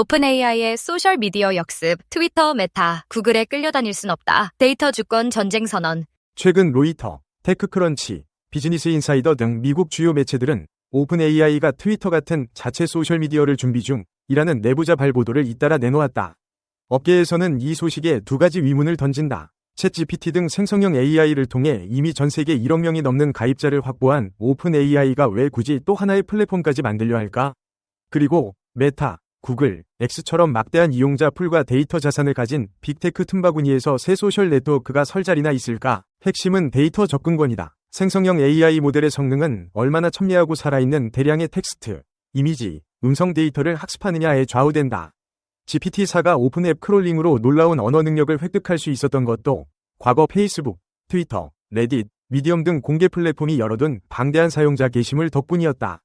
오픈 AI의 소셜 미디어 역습, 트위터, 메타, 구글에 끌려다닐 순 없다. 데이터 주권 전쟁 선언. 최근 로이터, 테크크런치, 비즈니스 인사이더 등 미국 주요 매체들은 오픈 AI가 트위터 같은 자체 소셜미디어를 준비 중이라는 내부자 발보도를 잇따라 내놓았다. 업계에서는 이 소식에 두 가지 의문을 던진다. 챗GPT 등 생성형 AI를 통해 이미 전 세계 1억 명이 넘는 가입자를 확보한 오픈 AI가 왜 굳이 또 하나의 플랫폼까지 만들려 할까? 그리고 메타, 구글, X처럼 막대한 이용자 풀과 데이터 자산을 가진 빅테크 틈바구니에서 새 소셜 네트워크가 설 자리나 있을까? 핵심은 데이터 접근권이다. 생성형 AI 모델의 성능은 얼마나 첨예하고 살아있는 대량의 텍스트, 이미지, 음성 데이터를 학습하느냐에 좌우된다. GPT-4가 오픈앱 크롤링으로 놀라운 언어 능력을 획득할 수 있었던 것도 과거 페이스북, 트위터, 레딧, 미디엄 등 공개 플랫폼이 열어둔 방대한 사용자 게시물 덕분이었다.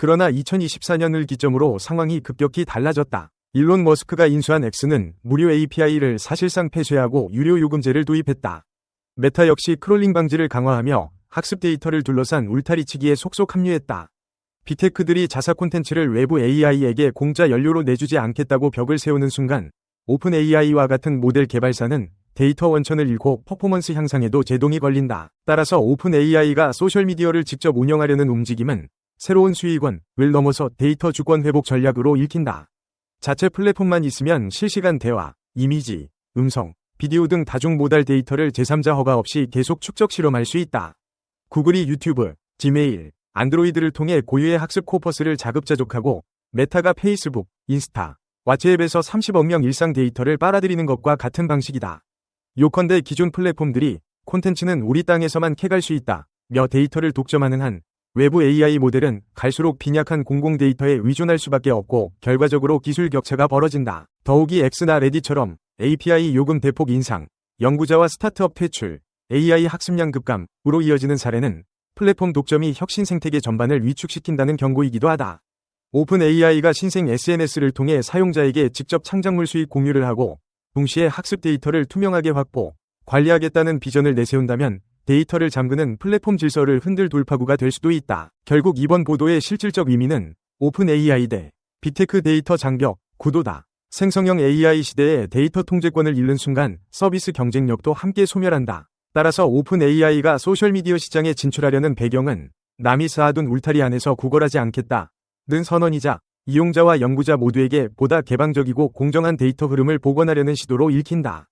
그러나 2024년을 기점으로 상황이 급격히 달라졌다. 일론 머스크가 인수한 X는 무료 API를 사실상 폐쇄하고 유료 요금제를 도입했다. 메타 역시 크롤링 방지를 강화하며 학습 데이터를 둘러싼 울타리치기에 속속 합류했다. 빅테크들이 자사 콘텐츠를 외부 AI에게 공짜 연료로 내주지 않겠다고 벽을 세우는 순간 오픈 AI와 같은 모델 개발사는 데이터 원천을 잃고 퍼포먼스 향상에도 제동이 걸린다. 따라서 오픈 AI가 소셜미디어를 직접 운영하려는 움직임은 새로운 수익원을 넘어서 데이터 주권 회복 전략으로 읽힌다. 자체 플랫폼만 있으면 실시간 대화, 이미지, 음성, 비디오 등 다중 모달 데이터를 제3자 허가 없이 계속 축적 실험할 수 있다. 구글이 유튜브, 지메일, 안드로이드를 통해 고유의 학습 코퍼스를 자급자족하고 메타가 페이스북, 인스타, 왓츠앱에서 30억 명 일상 데이터를 빨아들이는 것과 같은 방식이다. 요컨대 기존 플랫폼들이 콘텐츠는 우리 땅에서만 캐갈 수 있다 며 데이터를 독점하는 한 외부 AI 모델은 갈수록 빈약한 공공 데이터에 의존할 수밖에 없고 결과적으로 기술 격차가 벌어진다. 더욱이 X나 레딧처럼 API 요금 대폭 인상, 연구자와 스타트업 퇴출, AI 학습량 급감으로 이어지는 사례는 플랫폼 독점이 혁신 생태계 전반을 위축시킨다는 경고이기도 하다. 오픈 AI가 신생 SNS를 통해 사용자에게 직접 창작물 수익 공유를 하고 동시에 학습 데이터를 투명하게 확보, 관리하겠다는 비전을 내세운다면 데이터를 잠그는 플랫폼 질서를 흔들 돌파구가 될 수도 있다. 결국 이번 보도의 실질적 의미는 오픈 AI 대 빅테크 데이터 장벽, 구도다. 생성형 AI 시대에 데이터 통제권을 잃는 순간 서비스 경쟁력도 함께 소멸한다. 따라서 오픈 AI가 소셜미디어 시장에 진출하려는 배경은 남이 쌓아둔 울타리 안에서 구걸하지 않겠다는 선언이자 이용자와 연구자 모두에게 보다 개방적이고 공정한 데이터 흐름을 복원하려는 시도로 읽힌다.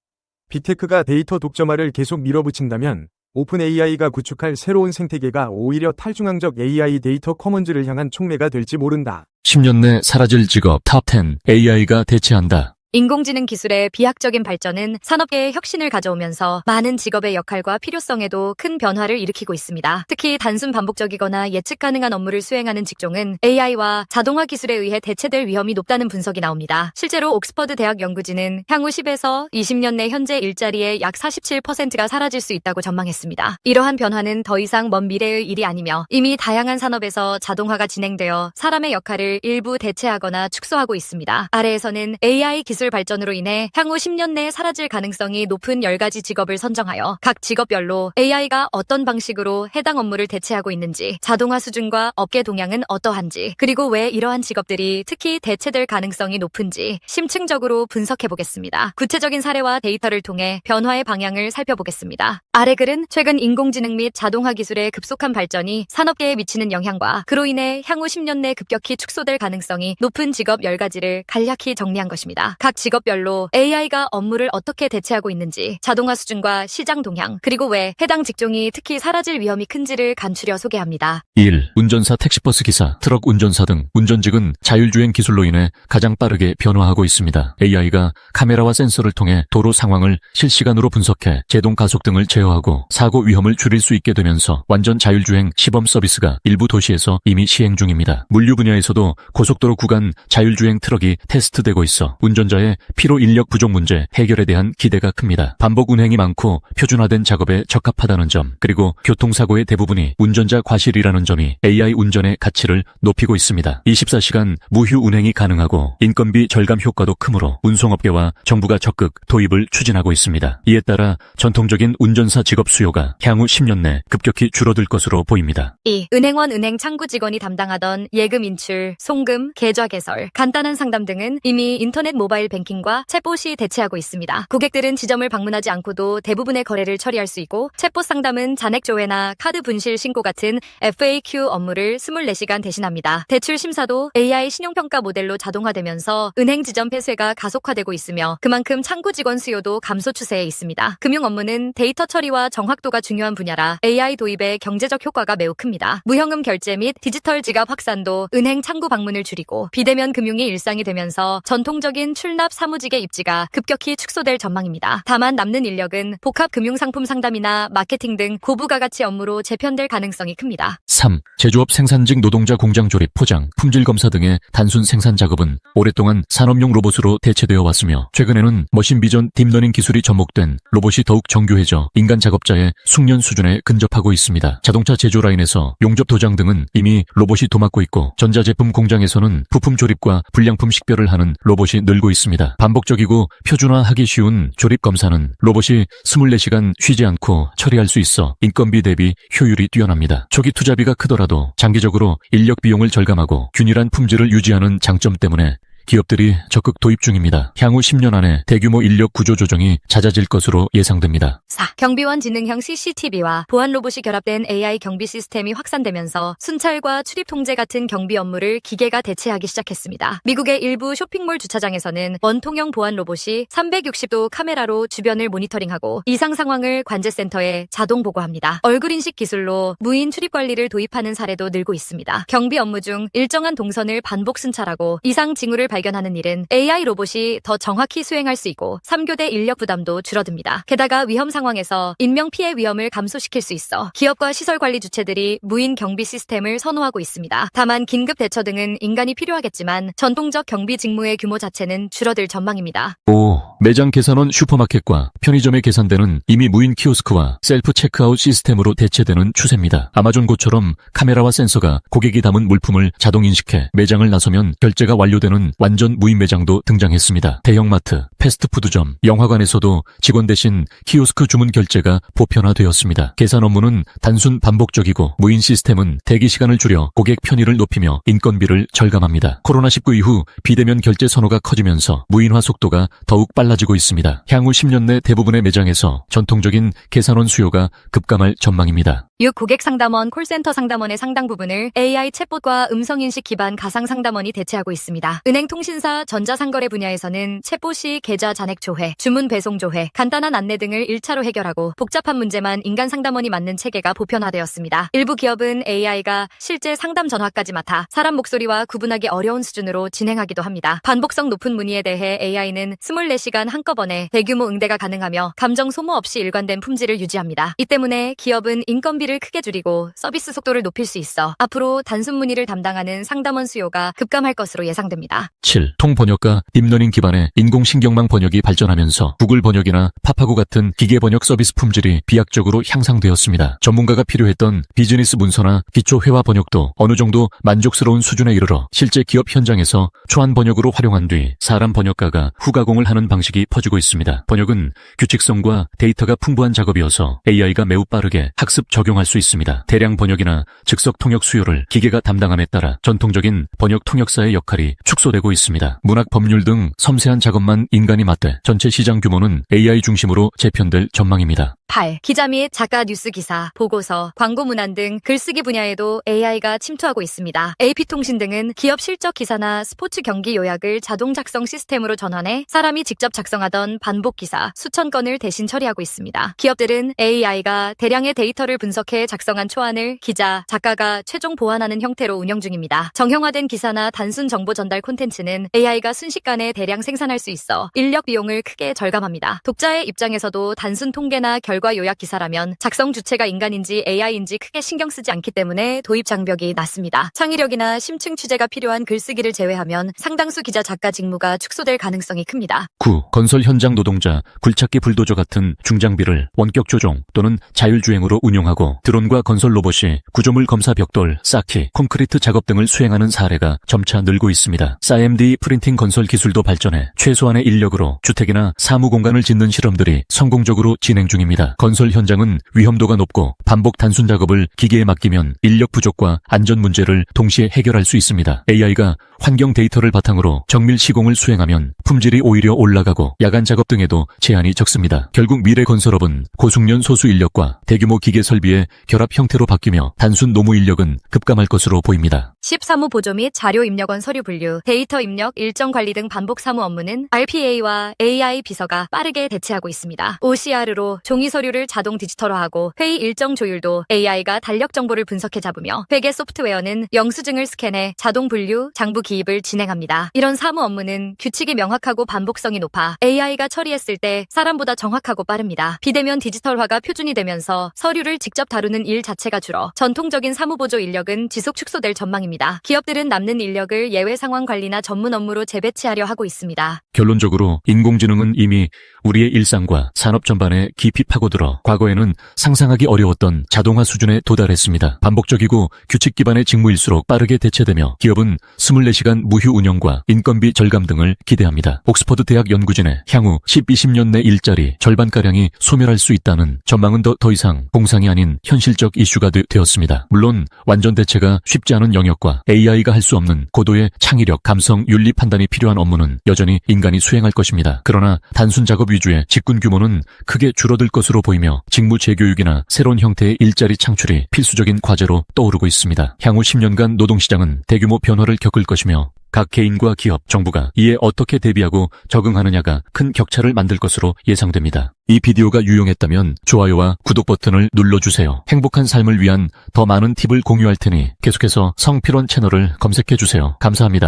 빅테크가 데이터 독점화를 계속 밀어붙인다면 오픈 AI가 구축할 새로운 생태계가 오히려 탈중앙적 AI 데이터 커먼즈를 향한 촉매가 될지 모른다. 10년 내 사라질 직업 탑10 AI가 대체한다. 인공지능 기술의 비약적인 발전은 산업계에 혁신을 가져오면서 많은 직업의 역할과 필요성에도 큰 변화를 일으키고 있습니다. 특히 단순 반복적이거나 예측 가능한 업무를 수행하는 직종은 AI와 자동화 기술에 의해 대체될 위험이 높다는 분석이 나옵니다. 실제로 옥스퍼드 대학 연구진은 향후 10에서 20년 내 현재 일자리의 약 47%가 사라질 수 있다고 전망했습니다. 이러한 변화는 더 이상 먼 미래의 일이 아니며 이미 다양한 산업에서 자동화가 진행되어 사람의 역할을 일부 대체하거나 축소하고 있습니다. 아래에서는 AI 기술 발전으로 인해 향후 10년 내에 사라질 가능성이 높은 10가지 직업을 선정하여 각 직업별로 AI가 어떤 방식으로 해당 업무를 대체하고 있는지, 자동화 수준과 업계 동향은 어떠한지, 그리고 왜 이러한 직업들이 특히 대체될 가능성이 높은지 심층적으로 분석해보겠습니다. 구체적인 사례와 데이터를 통해 변화의 방향을 살펴보겠습니다. 아래 글은 최근 인공지능 및 자동화 기술의 급속한 발전이 산업계에 미치는 영향과 그로 인해 향후 10년 내 급격히 축소될 가능성이 높은 직업 10가지를 간략히 정리한 것입니다. 각 직업별로 AI가 업무를 어떻게 대체하고 있는지, 자동화 수준과 시장 동향, 그리고 왜 해당 직종이 특히 사라질 위험이 큰지를 간추려 소개합니다. 1. 운전사, 택시버스 기사, 트럭 운전사 등 운전직은 자율주행 기술로 인해 가장 빠르게 변화하고 있습니다. AI가 카메라와 센서를 통해 도로 상황을 실시간으로 분석해 제동 가속 등을 제어하고 사고 위험을 줄일 수 있게 되면서 완전 자율주행 시범 서비스가 일부 도시에서 이미 시행 중입니다. 물류 분야에서도 고속도로 구간 자율주행 트럭이 테스트되고 있어 운전자 근로자의 피로 인력 부족 문제 해결에 대한 기대가 큽니다. 반복 운행이 많고 표준화된 작업에 적합하다는 점, 그리고 교통사고의 대부분이 운전자 과실이라는 점이 AI 운전의 가치를 높이고 있습니다. 24시간 무휴 운행이 가능하고 인건비 절감 효과도 크므로 운송업계와 정부가 적극 도입을 추진하고 있습니다. 이에 따라 전통적인 운전사 직업 수요가 향후 10년 내 급격히 줄어들 것으로 보입니다. 2. 은행원 은행 창구 직원이 담당하던 예금 인출, 송금, 계좌 개설, 간단한 상담 등은 이미 인터넷 모바일 뱅킹과 챗봇이 대체하고 있습니다. 고객들은 지점을 방문하지 않고도 대부분의 거래를 처리할 수 있고, 챗봇 상담은 잔액 조회나 카드 분실 신고 같은 FAQ 업무를 24시간 대신합니다. 대출 심사도 AI 신용평가 모델로 자동화되면서 은행 지점 폐쇄가 가속화되고 있으며 그만큼 창구 직원 수요도 감소 추세에 있습니다. 금융 업무는 데이터 처리와 정확도가 중요한 분야라 AI 도입의 경제적 효과가 매우 큽니다. 무현금 결제 및 디지털 지갑 확산도 은행 창구 방문을 줄이고 비대면 금융이 일상이 되면서 전통적인 출납 사무직의 입지가 급격히 축소될 전망입니다. 다만 남는 인력은 복합 금융상품 상담이나 마케팅 등 고부가가치 업무로 재편될 가능성이 큽니다. 3. 제조업 생산직 노동자 공장 조립, 포장, 품질 검사 등의 단순 생산 작업은 오랫동안 산업용 로봇으로 대체되어 왔으며 최근에는 머신 비전 딥러닝 기술이 접목된 로봇이 더욱 정교해져 인간 작업자의 숙련 수준에 근접하고 있습니다. 자동차 제조 라인에서 용접 도장 등은 이미 로봇이 도맡고 있고 전자제품 공장에서는 부품 조립과 불량품 식별을 하는 로봇이 늘고 있습니다. 반복적이고 표준화하기 쉬운 조립 검사는 로봇이 24시간 쉬지 않고 처리할 수 있어 인건비 대비 효율이 뛰어납니다. 초기 투자비가 크더라도 장기적으로 인력 비용을 절감하고 균일한 품질을 유지하는 장점 때문에 기업들이 적극 도입 중입니다. 향후 10년 안에 대규모 인력 구조 조정이 잦아질 것으로 예상됩니다. 4. 경비원 지능형 CCTV와 보안 로봇이 결합된 AI 경비 시스템이 확산되면서 순찰과 출입 통제 같은 경비 업무를 기계가 대체하기 시작했습니다. 미국의 일부 쇼핑몰 주차장에서는 원통형 보안 로봇이 360도 카메라로 주변을 모니터링하고 이상 상황을 관제센터에 자동 보고합니다. 얼굴 인식 기술로 무인 출입 관리를 도입하는 사례도 늘고 있습니다. 경비 업무 중 일정한 동선을 반복 순찰하고 이상 징후를 발견하는 일은 AI 로봇이 더 정확히 수행할 수 있고 3교대 인력 부담도 줄어듭니다. 게다가 위험 상황에서 인명 피해 위험을 감소시킬 수 있어 기업과 시설 관리 주체들이 무인 경비 시스템을 선호하고 있습니다. 다만 긴급 대처 등은 인간이 필요하겠지만 전통적 경비 직무의 규모 자체는 줄어들 전망입니다. 5. 매장 계산원 슈퍼마켓과 편의점에 계산되는 이미 무인 키오스크와 셀프 체크아웃 시스템으로 대체되는 추세입니다. 아마존고처럼 카메라와 센서가 고객이 담은 물품을 자동 인식해 매장을 나서면 결제가 완료되는 완전 무인 매장도 등장했습니다. 대형마트, 패스트푸드점, 영화관에서도 직원 대신 키오스크 주문 결제가 보편화되었습니다. 계산 업무는 단순 반복적이고 무인 시스템은 대기 시간을 줄여 고객 편의를 높이며 인건비를 절감합니다. 코로나19 이후 비대면 결제 선호가 커지면서 무인화 속도가 더욱 빨라지고 있습니다. 향후 10년 내 대부분의 매장에서 전통적인 계산원 수요가 급감할 전망입니다. 6. 고객 상담원, 콜센터 상담원의 상당 부분을 AI 챗봇과 음성인식 기반 가상 상담원이 대체하고 있습니다. 은행 통신사, 전자상거래 분야에서는 챗봇이 계좌 잔액 조회, 주문 배송 조회, 간단한 안내 등을 1차로 해결하고 복잡한 문제만 인간 상담원이 맡는 체계가 보편화되었습니다. 일부 기업은 AI가 실제 상담 전화까지 맡아 사람 목소리와 구분하기 어려운 수준으로 진행하기도 합니다. 반복성 높은 문의에 대해 AI는 24시간 한꺼번에 대규모 응대가 가능하며 감정 소모 없이 일관된 품질을 유지합니다. 이 때문에 기업은 인건비를 크게 줄이고 서비스 속도를 높일 수 있어 앞으로 단순 문의를 담당하는 상담원 수요가 급감할 것으로 예상됩니다. 7. 통번역과 딥러닝 기반의 인공신경망 번역이 발전하면서 구글 번역이나 파파고 같은 기계 번역 서비스 품질이 비약적으로 향상되었습니다. 전문가가 필요했던 비즈니스 문서나 기초 회화 번역도 어느 정도 만족스러운 수준에 이르러 실제 기업 현장에서 초안 번역으로 활용한 뒤 사람 번역가가 후가공을 하는 방식이 퍼지고 있습니다. 번역은 규칙성과 데이터가 풍부한 작업이어서 AI가 매우 빠르게 학습 적용할 수 있습니다. 대량 번역이나 즉석 통역 수요를 기계가 담당함에 따라 전통적인 번역 통역사의 역할이 축소되고 있습니다. 문학, 법률 등 섬세한 작업만 인간이 맡되 전체 시장 규모는 AI 중심으로 재편될 전망입니다. 8. 기자 및 작가 뉴스 기사, 보고서, 광고 문안 등 글쓰기 분야에도 AI가 침투하고 있습니다. AP통신 등은 기업 실적 기사나 스포츠 경기 요약을 자동 작성 시스템으로 전환해 사람이 직접 작성하던 반복 기사 수천 건을 대신 처리하고 있습니다. 기업들은 AI가 대량의 데이터를 분석해 작성한 초안을 기자, 작가가 최종 보완하는 형태로 운영 중입니다. 정형화된 기사나 단순 정보 전달 콘텐츠 테크크런치는 AI가 순식간에 대량 생산할 수 있어 인력 비용을 크게 절감합니다. 독자의 입장에서도 단순 통계나 결과 요약 기사라면 작성 주체가 인간인지 AI인지 크게 신경 쓰지 않기 때문에 도입 장벽이 낮습니다. 창의력이나 심층 취재가 필요한 글쓰기를 제외하면 상당수 기자 작가 직무가 축소될 가능성이 큽니다. 9. 건설 현장 노동자, 굴착기 불도저 같은 중장비를 원격 조종 또는 자율주행으로 운용하고 드론과 건설 로봇이 구조물 검사 벽돌, 쌓기, 콘크리트 작업 등을 수행하는 사례가 점차 늘고 있습니다. 4MD 프린팅 건설 기술도 발전해 최소한의 인력으로 주택이나 사무 공간을 짓는 실험들이 성공적으로 진행 중입니다. 건설 현장은 위험도가 높고 반복 단순 작업을 기계에 맡기면 인력 부족과 안전 문제를 동시에 해결할 수 있습니다. AI가 환경 데이터를 바탕으로 정밀 시공을 수행하면 품질이 오히려 올라가고 야간 작업 등에도 제한이 적습니다. 결국 미래 건설업은 고숙련 소수 인력과 대규모 기계 설비의 결합 형태로 바뀌며 단순 노무 인력은 급감할 것으로 보입니다. 13호 보조 및 자료 입력원 서류 분류, 데이터 입력, 일정 관리 등 반복 사무 업무는 RPA와 AI 비서가 빠르게 대체하고 있습니다. OCR로 종이 서류를 자동 디지털화하고 회의 일정 조율도 AI가 달력 정보를 분석해 잡으며 회계 소프트웨어는 영수증을 스캔해 자동 분류, 장부 기입을 진행합니다. 이런 사무 업무는 규칙이 명확하고 반복성이 높아 AI가 처리했을 때 사람보다 정확하고 빠릅니다. 비대면 디지털화가 표준이 되면서 서류를 직접 다루는 일 자체가 줄어 전통적인 사무보조 인력은 지속 축소될 전망입니다. 기업들은 남는 인력을 예외 상황 관리나 전문 업무로 재배치하려 하고 있습니다. 결론적으로 인공지능은 이미 우리의 일상과 산업 전반에 깊이 파고들어 과거에는 상상하기 어려웠던 자동화 수준에 도달했습니다. 반복적이고 규칙 기반의 직무일수록 빠르게 대체되며 기업은 24시간 무휴 운영과 인건비 절감 등을 기대합니다. 옥스퍼드 대학 연구진의 향후 10-20년 내 일자리 절반가량이 소멸할 수 있다는 전망은 더 이상 공상이 아닌 현실적 이슈가 되었습니다. 물론 완전 대체가 쉽지 않은 영역과 AI가 할 수 없는 고도의 창의력, 감성, 윤리 판단이 필요한 업무는 여전히 인간이 수행할 것입니다. 그러나 단순 작업 위주의 직군 규모는 크게 줄어들 것으로 보이며 직무 재교육이나 새로운 형태의 일자리 창출이 필수적인 과제로 떠오르고 있습니다. 향후 10년간 노동시장은 대규모 변화를 겪을 것이며 각 개인과 기업, 정부가 이에 어떻게 대비하고 적응하느냐가 큰 격차를 만들 것으로 예상됩니다. 이 비디오가 유용했다면 좋아요와 구독 버튼을 눌러주세요. 행복한 삶을 위한 더 많은 팁을 공유할 테니 계속해서 성필원 채널을 검색해주세요. 감사합니다.